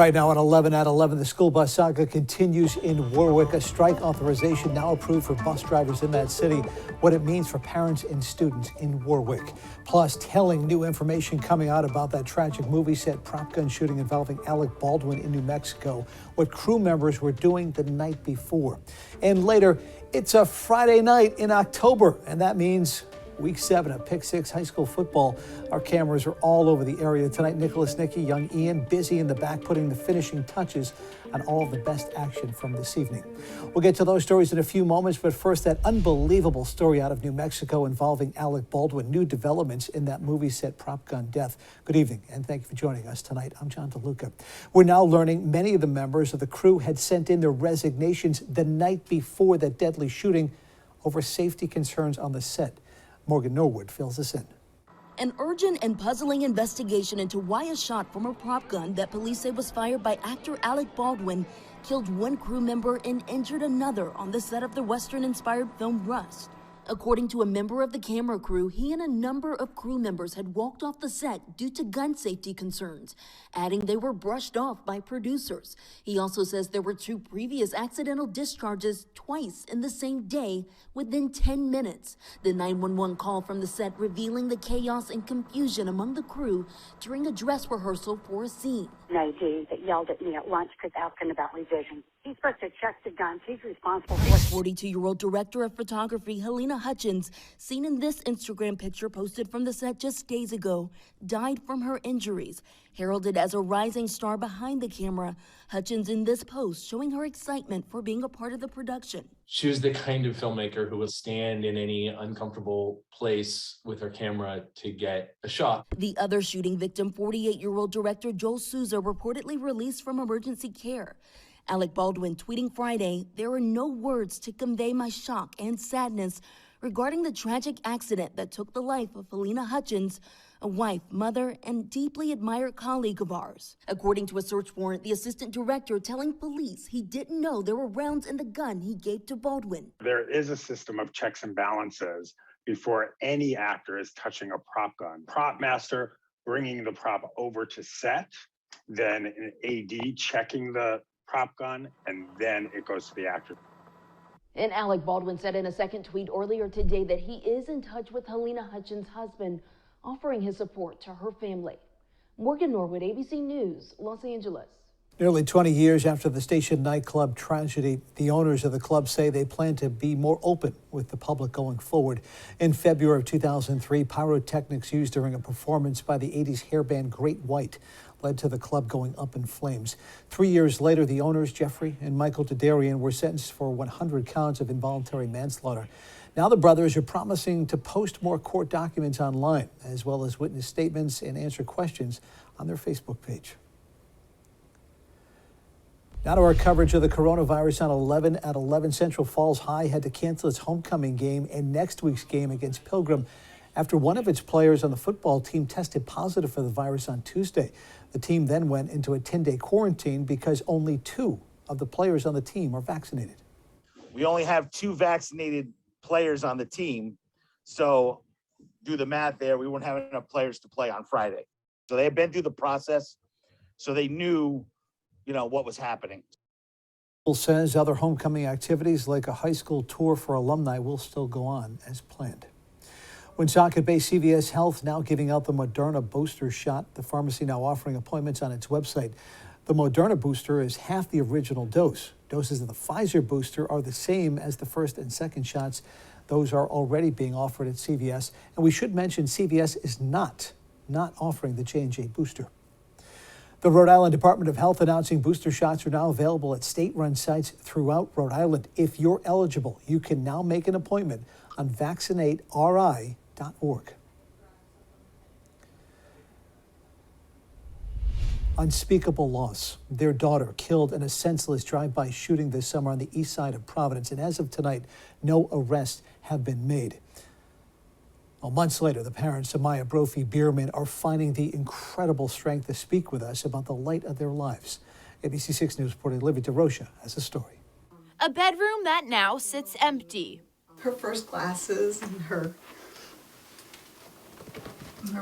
Right now at 11 at 11, the school bus saga continues in Warwick. A strike authorization now approved for bus drivers in that city. What it means for parents and students in Warwick. Plus, telling new information coming out about that tragic movie set prop gun shooting involving Alec Baldwin in New Mexico. What crew members were doing the night before. And later, it's a Friday night in October, and that means Week 7 of Pick 6 high school football. Our cameras are all over the area tonight. Nicholas, Nicky, young Ian, busy in the back putting the finishing touches on all of the best action from this evening. We'll get to those stories in a few moments, but first, that unbelievable story out of New Mexico involving Alec Baldwin. New developments in that movie set prop gun death. Good evening, and thank you for joining us tonight. I'm John DeLuca. We're now learning many of the members of the crew had sent in their resignations the night before that deadly shooting over safety concerns on the set. Morgan Norwood fills us in. An urgent and puzzling investigation into why a shot from a prop gun that police say was fired by actor Alec Baldwin killed one crew member and injured another on the set of the Western-inspired film Rust. According to a member of the camera crew, he and a number of crew members had walked off the set due to gun safety concerns, adding they were brushed off by producers. He also says there were 2 previous accidental discharges twice in the same day within 10 minutes. The 911 call from the set revealing the chaos and confusion among the crew during a dress rehearsal for a scene. No dude that yelled at me at lunch because asking about revision. He's supposed to check the guns. He's responsible for it. 42-year-old director of photography Helena Hutchins, seen in this Instagram picture posted from the set just days ago, died from her injuries. Heralded as a rising star behind the camera, Hutchins in this post showing her excitement for being a part of the production. She was the kind of filmmaker who would stand in any uncomfortable place with her camera to get a shot. The other shooting victim, 48-year-old director Joel Souza, reportedly released from emergency care. Alec Baldwin tweeting Friday, "There are no words to convey my shock and sadness regarding the tragic accident that took the life of Helena Hutchins, a wife, mother, and deeply admired colleague of ours." According to a search warrant, the assistant director telling police he didn't know there were rounds in the gun he gave to Baldwin. There is a system of checks and balances before any actor is touching a prop gun. Prop master bringing the prop over to set, then an AD checking the prop gun, and then it goes to the actor. And Alec Baldwin said in a second tweet earlier today that he is in touch with Helena Hutchins' husband, offering his support to her family. Morgan Norwood, ABC News, Los Angeles. Nearly 20 years after the Station nightclub tragedy, the owners of the club say they plan to be more open with the public going forward. In February of 2003, pyrotechnics used during a performance by the 80s hair band Great White led to the club going up in flames. 3 years later, the owners, Jeffrey and Michael Dedarian, were sentenced for 100 counts of involuntary manslaughter. Now the brothers are promising to post more court documents online, as well as witness statements and answer questions on their Facebook page. Now to our coverage of the coronavirus on 11 at 11. Central Falls High had to cancel its homecoming game and next week's game against Pilgrim after one of its players on the football team tested positive for the virus on Tuesday. The team then went into a 10-day quarantine because only 2 of the players on the team are vaccinated. We only have 2 vaccinated players on the team, so do the math there. We won't have enough players to play on Friday. So they had been through the process, so they knew, what was happening. School says other homecoming activities like a high school tour for alumni will still go on as planned. Woonsocket-based CVS Health now giving out the Moderna booster shot. The pharmacy now offering appointments on its website. The Moderna booster is half the original dose. Doses of the Pfizer booster are the same as the first and second shots. Those are already being offered at CVS. And we should mention CVS is not offering the J&J booster. The Rhode Island Department of Health announcing booster shots are now available at state-run sites throughout Rhode Island. If you're eligible, you can now make an appointment on vaccinateri.org. Unspeakable loss. Their daughter killed in a senseless drive-by shooting this summer on the east side of Providence. And as of tonight, no arrests have been made. Well, months later, the parents, Amaya Brophy Bierman, are finding the incredible strength to speak with us about the light of their lives. ABC 6 News reporter Olivia DeRocha has a story. A bedroom that now sits empty. Her first glasses and her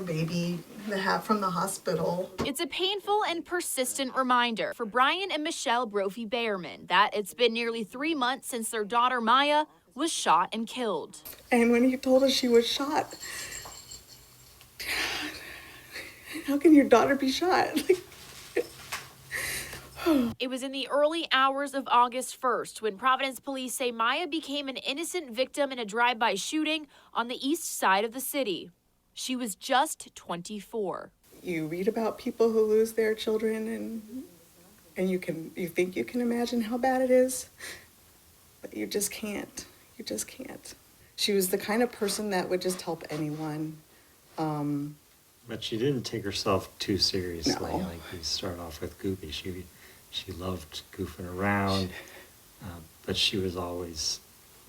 baby to have from the hospital. It's a painful and persistent reminder for Brian and Michelle Brophy-Bayerman that it's been nearly 3 months since their daughter Maya was shot and killed. And when he told us she was shot, how can your daughter be shot? It was in the early hours of August 1st when Providence police say Maya became an innocent victim in a drive-by shooting on the east side of the city. She was just 24. You read about people who lose their children and you think you can imagine how bad it is, but you just can't. You just can't. She was the kind of person that would just help anyone. But she didn't take herself too seriously. No. Like we start off with Goofy. She loved goofing around, but she was always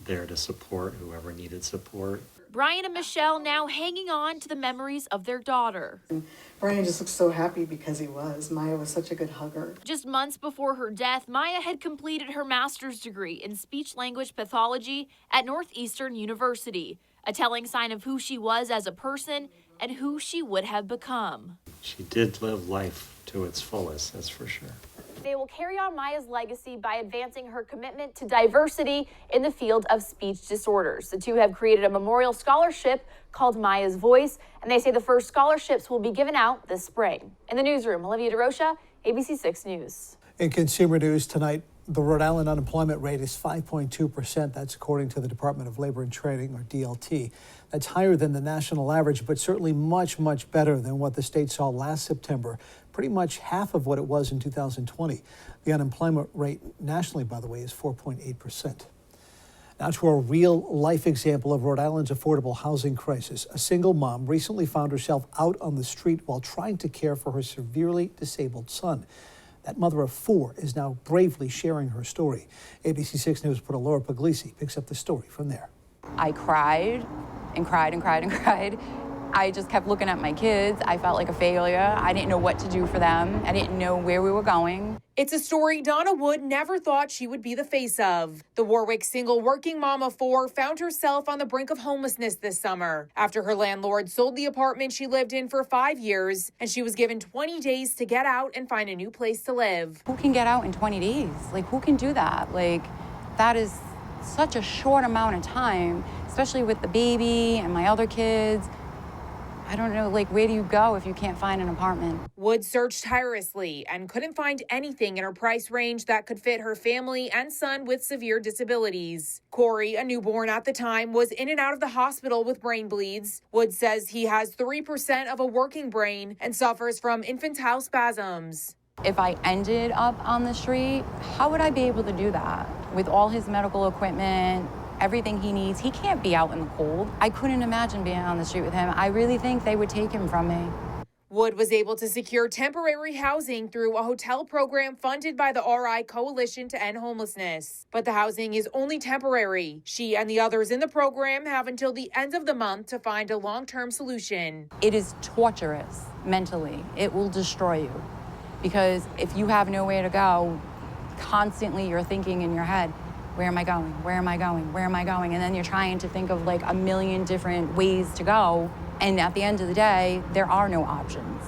there to support whoever needed support. Brian and Michelle now hanging on to the memories of their daughter. And Brian just looks so happy because he was. Maya was such a good hugger. Just months before her death, Maya had completed her master's degree in speech-language pathology at Northeastern University, a telling sign of who she was as a person and who she would have become. She did live life to its fullest, that's for sure. They will carry on Maya's legacy by advancing her commitment to diversity in the field of speech disorders. The two have created a memorial scholarship called Maya's Voice, and they say the first scholarships will be given out this spring. In the newsroom, Olivia DeRocha, ABC 6 News. In consumer news tonight, the Rhode Island unemployment rate is 5.2%. That's according to the Department of Labor and Training, or DLT. That's higher than the national average, but certainly much, much better than what the state saw last September. Pretty much half of what it was in 2020. The unemployment rate nationally, by the way, is 4.8%. Now to a real-life example of Rhode Island's affordable housing crisis. A single mom recently found herself out on the street while trying to care for her severely disabled son. That mother of 4 is now bravely sharing her story. ABC 6 News reporter Laura Puglisi picks up the story from there. I cried and cried and cried and cried. I just kept looking at my kids. I felt like a failure. I didn't know what to do for them. I didn't know where we were going. It's a story Donna Wood never thought she would be the face of. The Warwick single working mom of 4 found herself on the brink of homelessness this summer after her landlord sold the apartment she lived in for 5 years, and she was given 20 days to get out and find a new place to live. Who can get out in 20 days? Like, who can do that? Like, that is such a short amount of time, especially with the baby and my other kids. I don't know, like, where do you go if you can't find an apartment? Wood searched tirelessly and couldn't find anything in her price range that could fit her family and son with severe disabilities. Corey, a newborn at the time, was in and out of the hospital with brain bleeds. Wood says he has 3% of a working brain and suffers from infantile spasms. If I ended up on the street, how would I be able to do that? With all his medical equipment, everything he needs, he can't be out in the cold. I couldn't imagine being on the street with him. I really think they would take him from me. Wood was able to secure temporary housing through a hotel program funded by the RI Coalition to End Homelessness. But the housing is only temporary. She and the others in the program have until the end of the month to find a long-term solution. It is torturous mentally. It will destroy you. Because if you have nowhere to go, constantly you're thinking in your head, where am I going? Where am I going? Where am I going? And then you're trying to think of like a million different ways to go. And at the end of the day, there are no options.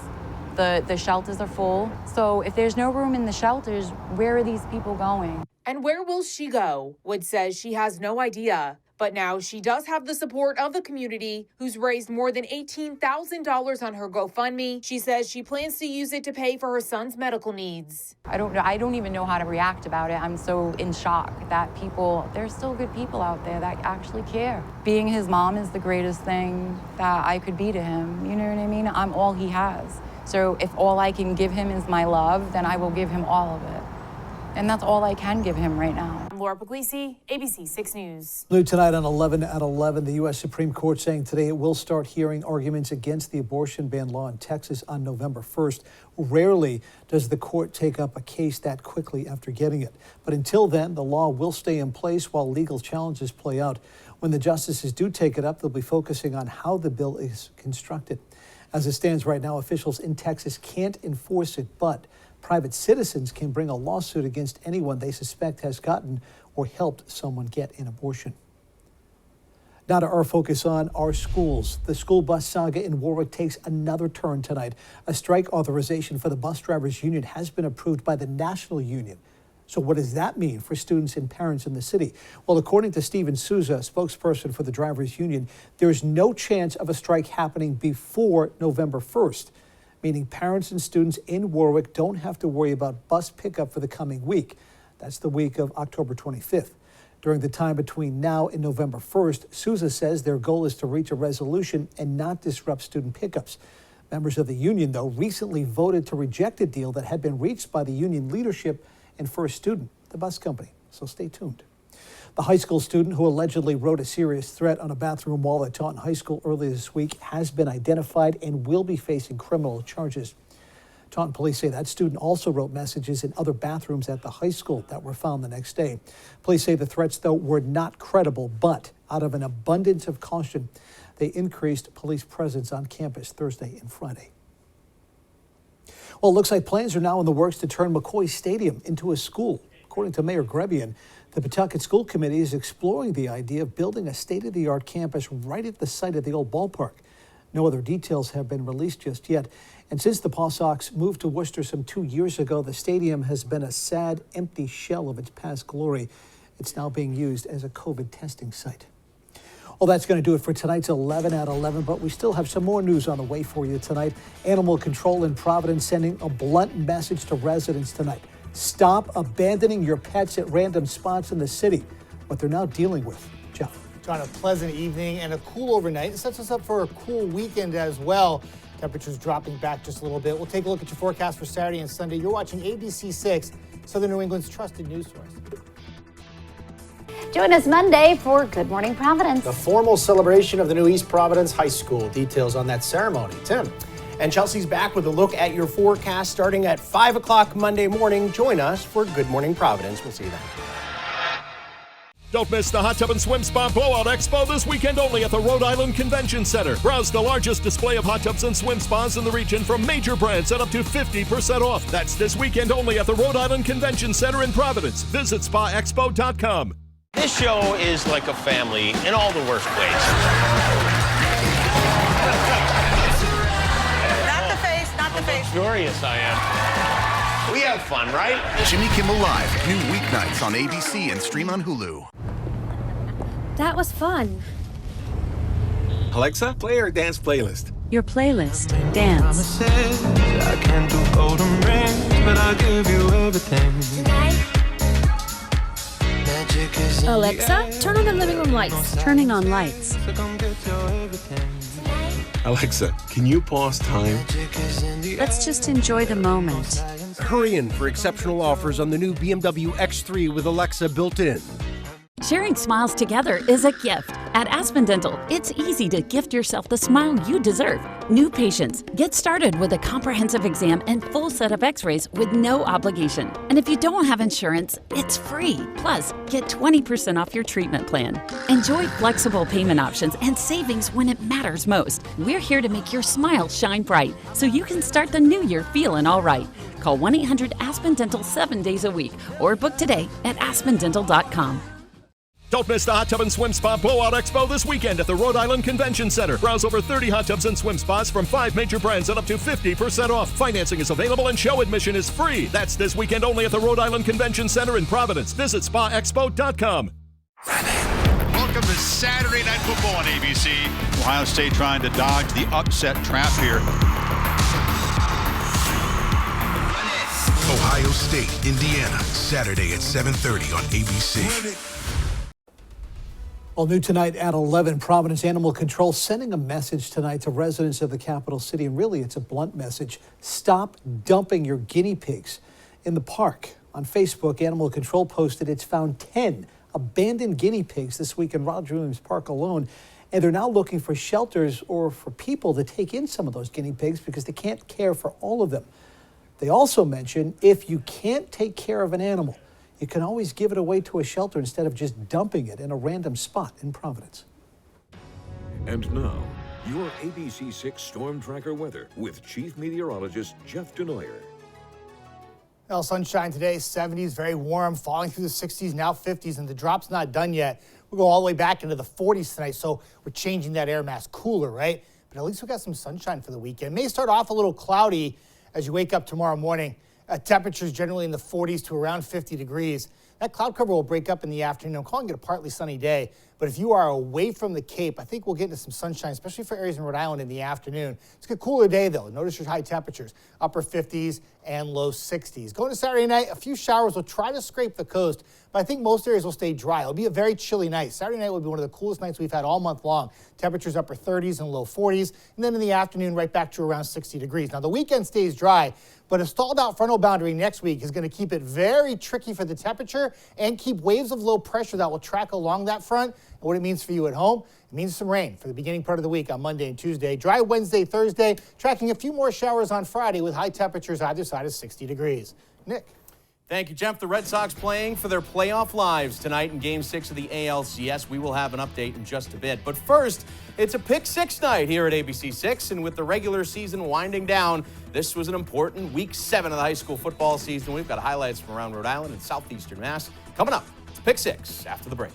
The shelters are full. So if there's no room in the shelters, where are these people going? And where will she go? Wood says she has no idea. But now she does have the support of the community, who's raised more than $18,000 on her GoFundMe. She says she plans to use it to pay for her son's medical needs. I don't even know how to react about it. I'm so in shock that there's still good people out there that actually care. Being his mom is the greatest thing that I could be to him. You know what I mean? I'm all he has. So if all I can give him is my love, then I will give him all of it. And that's all I can give him right now. I'm Laura Puglisi, ABC 6 News. New tonight on 11 at 11, the U.S. Supreme Court saying today it will start hearing arguments against the abortion ban law in Texas on November 1st. Rarely does the court take up a case that quickly after getting it. But until then, the law will stay in place while legal challenges play out. When the justices do take it up, they'll be focusing on how the bill is constructed. As it stands right now, officials in Texas can't enforce it, but private citizens can bring a lawsuit against anyone they suspect has gotten or helped someone get an abortion. Now to our focus on our schools. The school bus saga in Warwick takes another turn tonight. A strike authorization for the bus drivers union has been approved by the national union. So what does that mean for students and parents in the city? Well, according to Stephen Souza, spokesperson for the drivers union, there's no chance of a strike happening before November 1st, meaning parents and students in Warwick don't have to worry about bus pickup for the coming week. That's the week of October 25th. During the time between now and November 1st, Souza says their goal is to reach a resolution and not disrupt student pickups. Members of the union, though, recently voted to reject a deal that had been reached by the union leadership and First Student, the bus company. So stay tuned. The high school student who allegedly wrote a serious threat on a bathroom wall at Taunton High School earlier this week has been identified and will be facing criminal charges. Taunton police say that student also wrote messages in other bathrooms at the high school that were found the next day. Police say the threats, though, were not credible, but out of an abundance of caution, they increased police presence on campus Thursday and Friday. Well, it looks like plans are now in the works to turn McCoy Stadium into a school. According to Mayor Grebian, the Pawtucket School Committee is exploring the idea of building a state-of-the-art campus right at the site of the old ballpark. No other details have been released just yet. And since the Paw Sox moved to Worcester some 2 years ago, the stadium has been a sad, empty shell of its past glory. It's now being used as a COVID testing site. Well, that's going to do it for tonight's 11 at 11, but we still have some more news on the way for you tonight. Animal Control in Providence sending a blunt message to residents tonight. Stop abandoning your pets at random spots in the city. What they're now dealing with. Jeff. John, a pleasant evening and a cool overnight. It sets us up for a cool weekend as well. Temperatures dropping back just a little bit. We'll take a look at your forecast for Saturday and Sunday. You're watching ABC 6, Southern New England's trusted news source. Join us Monday for Good Morning Providence. The formal celebration of the new East Providence High School. Details on that ceremony. Tim. And Chelsea's back with a look at your forecast starting at 5 o'clock Monday morning. Join us for Good Morning Providence. We'll see you then. Don't miss the Hot Tub and Swim Spa Blowout Expo this weekend only at the Rhode Island Convention Center. Browse the largest display of hot tubs and swim spas in the region from major brands at up to 50% off. That's this weekend only at the Rhode Island Convention Center in Providence. Visit spaexpo.com. This show is like a family in all the worst ways. Not the face, not the face. Furious I am. We have fun, right? Jimmy Kimmel Live, new weeknights on ABC and stream on Hulu. That was fun. Alexa, play our dance playlist. Your playlist, dance. I can't do golden rings, but I'll give you everything. Alexa, turn on the living room lights. Turning on lights. Alexa, can you pause time? Let's just enjoy the moment. Hurry in for exceptional offers on the new BMW X3 with Alexa built in. Sharing smiles together is a gift. At Aspen Dental, it's easy to gift yourself the smile you deserve. New patients, get started with a comprehensive exam and full set of x-rays with no obligation. And if you don't have insurance, it's free. Plus, get 20% off your treatment plan. Enjoy flexible payment options and savings when it matters most. We're here to make your smile shine bright so you can start the new year feeling all right. Call 1-800-ASPEN-DENTAL 7 days a week or book today at aspendental.com. Don't miss the Hot Tub and Swim Spa Blowout Expo this weekend at the Rhode Island Convention Center. Browse over 30 hot tubs and swim spas from 5 major brands at up to 50% off. Financing is available and show admission is free. That's this weekend only at the Rhode Island Convention Center in Providence. Visit spaexpo.com. Welcome to Saturday Night Football on ABC. Ohio State trying to dodge the upset trap here. Ohio State, Indiana, Saturday at 7:30 on ABC. All new tonight at 11, Providence Animal Control sending a message tonight to residents of the capital city, and really it's a blunt message. Stop dumping your guinea pigs in the park. On Facebook, Animal Control posted it's found 10 abandoned guinea pigs this week in Roger Williams Park alone, and they're now looking for shelters or for people to take in some of those guinea pigs because they can't care for all of them. They also mention if you can't take care of an animal, you can always give it away to a shelter instead of just dumping it in a random spot in Providence. And now, your ABC 6 Storm Tracker weather with Chief Meteorologist Jeff Denoyer. Well, sunshine today, 70s, very warm, falling through the 60s, now 50s, and the drop's not done yet. We'll go all the way back into the 40s tonight, so we're changing that air mass cooler, right? But at least we got some sunshine for the weekend. It may start off a little cloudy as you wake up tomorrow morning. Temperatures generally in the 40s to around 50 degrees. That cloud cover will break up in the afternoon. I'm calling it a partly sunny day. But if you are away from the Cape, I think we'll get into some sunshine, especially for areas in Rhode Island in the afternoon. It's a cooler day, though. Notice your high temperatures, upper 50s and low 60s. Going to Saturday night, a few showers will try to scrape the coast, but I think most areas will stay dry. It'll be a very chilly night. Saturday night will be one of the coolest nights we've had all month long. Temperatures upper 30s and low 40s, and then in the afternoon, right back to around 60 degrees. Now, the weekend stays dry, but a stalled out frontal boundary next week is going to keep it very tricky for the temperature and keep waves of low pressure that will track along that front. And what it means for you at home, it means some rain for the beginning part of the week on Monday and Tuesday. Dry Wednesday, Thursday, tracking a few more showers on Friday with high temperatures either side of 60 degrees. Nick. Thank you, Jeff. The Red Sox playing for their playoff lives tonight in Game 6 of the ALCS. We will have an update in just a bit. But first, it's a Pick 6 night here at ABC 6, and with the regular season winding down, this was an important Week 7 of the high school football season. We've got highlights from around Rhode Island and southeastern Mass. Coming up, it's Pick 6 after the break.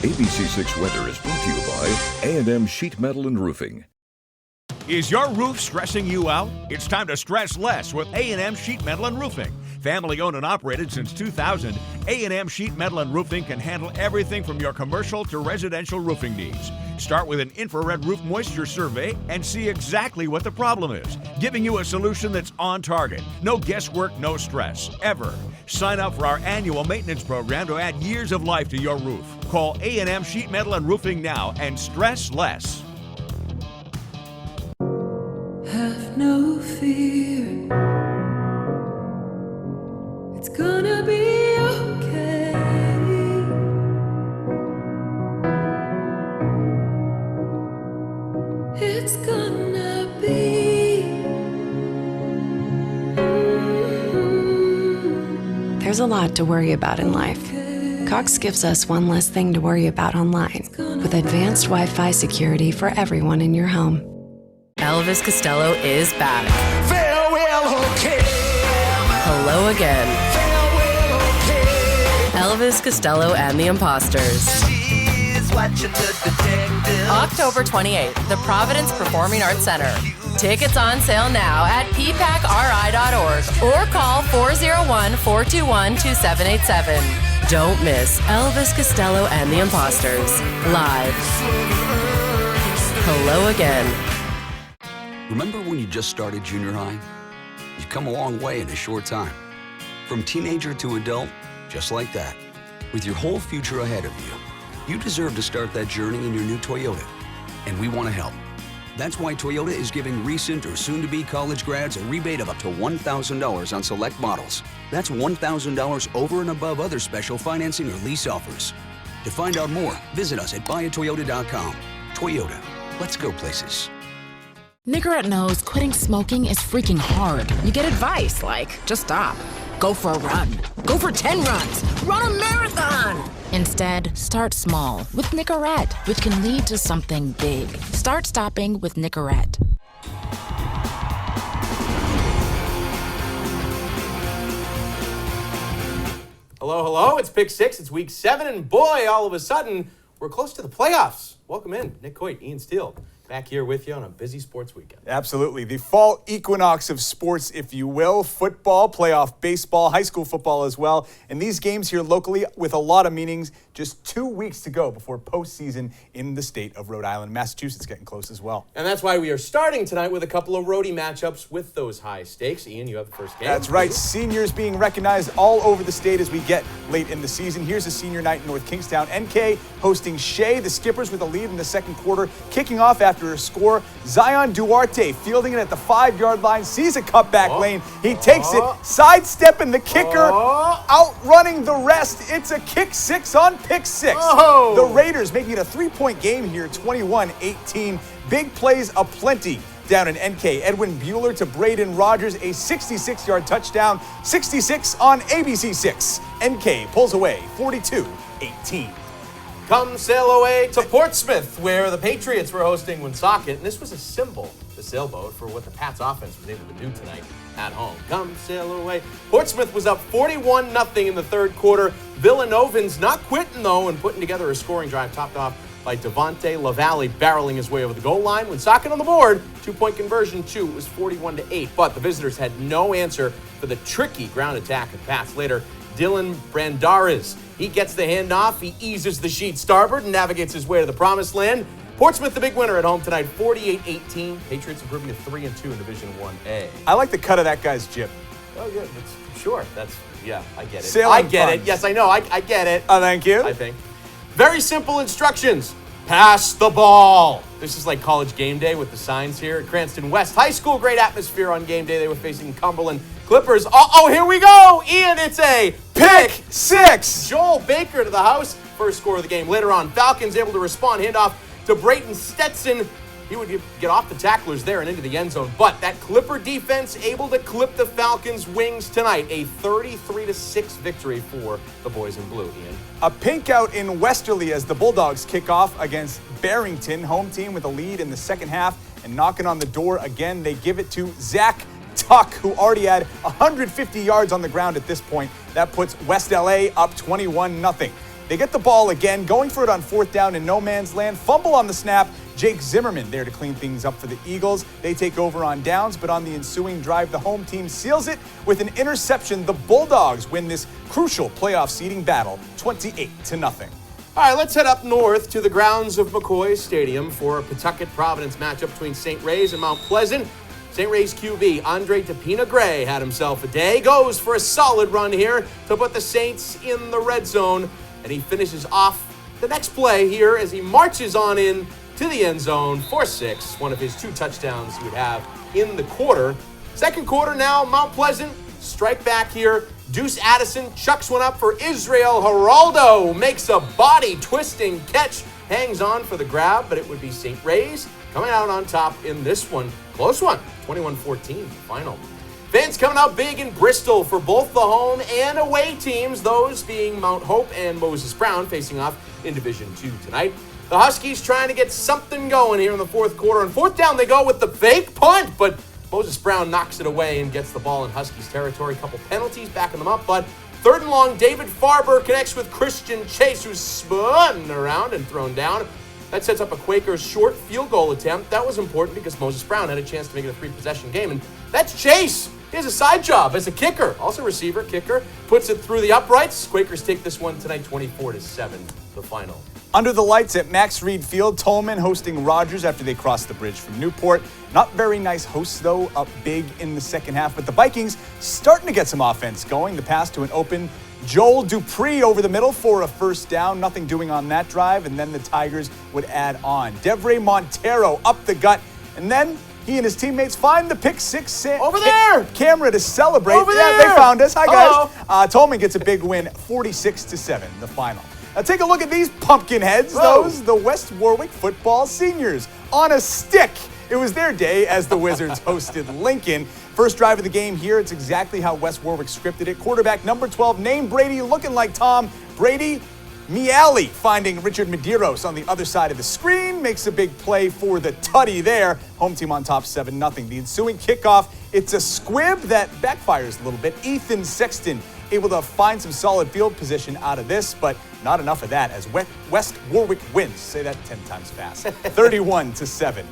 ABC 6 weather is brought to you by A&M Sheet Metal and Roofing. Is your roof stressing you out? It's time to stress less with A&M Sheet Metal and Roofing. Family owned and operated since 2000, A&M Sheet Metal and Roofing can handle everything from your commercial to residential roofing needs. Start with an infrared roof moisture survey and see exactly what the problem is, giving you a solution that's on target. No guesswork, no stress, ever. Sign up for our annual maintenance program to add years of life to your roof. Call A&M Sheet Metal and Roofing now and stress less. Have no fear, it's gonna be okay. It's gonna be. There's a lot to worry about in life. Cox gives us one less thing to worry about online with advanced Wi-Fi security for everyone in your home. Elvis Costello is back. Farewell, okay. Hello again. Farewell, okay. Elvis Costello and the Imposters. October 28th, the Providence Performing Arts Center. Tickets on sale now at ppacri.org or call 401-421-2787. Don't miss Elvis Costello and the Imposters. Live. Hello again. Remember when you just started junior high? You've come a long way in a short time. From teenager to adult, just like that. With your whole future ahead of you, you deserve to start that journey in your new Toyota. And we want to help. That's why Toyota is giving recent or soon-to-be college grads a rebate of up to $1,000 on select models. That's $1,000 over and above other special financing or lease offers. To find out more, visit us at buyatoyota.com. Toyota, let's go places. Nicorette knows quitting smoking is freaking hard. You get advice like, just stop. Go for a run. Go for 10 runs. Run a marathon. Instead, start small with Nicorette, which can lead to something big. Start stopping with Nicorette. Hello, hello. It's Pick 6. It's Week 7, and boy, all of a sudden, we're close to the playoffs. Welcome in, Nick Coit, Ian Steele. Back here with you on a busy sports weekend. Absolutely. The fall equinox of sports, if you will. Football, playoff baseball, high school football as well. And these games here locally with a lot of meanings. Just 2 weeks to go before postseason in the state of Rhode Island. Massachusetts getting close as well. And that's why we are starting tonight with a couple of roadie matchups with those high stakes. Ian, you have the first game. That's right. Seniors being recognized all over the state as we get late in the season. Here's a senior night in North Kingstown. NK hosting Shea. The Skippers with a lead in the second quarter. Kicking off after a score. Zion Duarte fielding it at the 5-yard line. Sees a cutback lane. He takes it. Sidestepping the kicker. Outrunning the rest. It's a kick 6 on Pick 6. Oh. The Raiders making it a 3-point game here, 21-18. Big plays aplenty down in NK. Edwin Bueller to Braden Rogers, a 66-yard touchdown. 66 on ABC 6. NK pulls away 42-18. Come sail away to Portsmouth, where the Patriots were hosting Woonsocket, and this was a symbol the sailboat for what the Pats offense was able to do tonight at home. Come sail away. Portsmouth was up 41-0 in the third quarter. Villanovans not quitting, though, and putting together a scoring drive topped off by Devontae LaValle barreling his way over the goal line. When Socket on the board, 2-point conversion, it was 41-8. But the visitors had no answer for the tricky ground attack of Pats. Later, Dylan Brandaris, he gets the handoff, he eases the sheet starboard and navigates his way to the promised land. Portsmouth the big winner at home tonight, 48-18. Patriots improving to 3-2 in Division 1A. I like the cut of that guy's jib. Oh, good. Sure. Yeah, I get it. Sailing I get funds. it. Yes, I know. I get it. Oh, thank you. I think. Very simple instructions. Pass the ball. This is like college game day with the signs here at Cranston West High School. Great atmosphere on game day. They were facing Cumberland Clippers. Oh, here we go. Ian, it's a pick six. Joel Baker to the house. First score of the game. Later on, Falcons able to respond. Handoff to Brayton Stetson. He would get off the tacklers there and into the end zone. But that Clipper defense able to clip the Falcons' wings tonight. A 33-6 victory for the boys in blue, Ian. A pink out in Westerly as the Bulldogs kick off against Barrington. Home team with a lead in the second half. And knocking on the door again, they give it to Zach Tuck, who already had 150 yards on the ground at this point. That puts West LA up 21-0. They get the ball again, going for it on fourth down in no man's land. Fumble on the snap. Jake Zimmerman there to clean things up for the Eagles. They take over on downs, but on the ensuing drive, the home team seals it with an interception. The Bulldogs win this crucial playoff seeding battle, 28-0. All right, let's head up north to the grounds of McCoy Stadium for a Pawtucket-Providence matchup between St. Ray's and Mount Pleasant. St. Ray's QB, Andre Tapina Gray, had himself a day. Goes for a solid run here to put the Saints in the red zone. And he finishes off the next play here as he marches on in to the end zone for 6. One of his 2 touchdowns he would have in the quarter. Second quarter now, Mount Pleasant, strike back here. Deuce Addison chucks one up for Israel Geraldo. Makes a body-twisting catch. Hangs on for the grab, but it would be St. Ray's coming out on top in this one. Close one, 21-14 final. Fans coming out big in Bristol for both the home and away teams, those being Mount Hope and Moses Brown facing off in Division 2 tonight. The Huskies trying to get something going here in the fourth quarter. On fourth down, they go with the fake punt, but Moses Brown knocks it away and gets the ball in Huskies territory. A couple penalties backing them up, but third and long, David Farber connects with Christian Chase, who's spun around and thrown down. That sets up a Quakers short field goal attempt. That was important because Moses Brown had a chance to make it a 3-possession game, and that's Chase. He has a side job as a kicker, also receiver, kicker, puts it through the uprights. Quakers take this one tonight, 24-7, the final. Under the lights at Max Reed Field, Tolman hosting Rogers after they cross the bridge from Newport. Not very nice hosts, though, up big in the second half, but the Vikings starting to get some offense going. The pass to an open Joel Dupree over the middle for a first down. Nothing doing on that drive, and then the Tigers would add on. Devray Montero up the gut, and then he and his teammates find the pick six over there camera to celebrate. Over there. They found us. Hi, Hello. guys. Tolman gets a big win, 46-7, the final. Now take a look at these pumpkin heads. Whoa. Those, the West Warwick football seniors on a stick. It was their day as the Wizards hosted Lincoln. First drive of the game here. It's exactly how West Warwick scripted it. Quarterback number 12, named Brady, looking like Tom Brady. Miali finding Richard Medeiros on the other side of the screen. Makes a big play for the tutty there. Home team on top 7-0. The ensuing kickoff, it's a squib that backfires a little bit. Ethan Sexton able to find some solid field position out of this, but not enough of that as West Warwick wins. Say that 10 times fast. 31-7.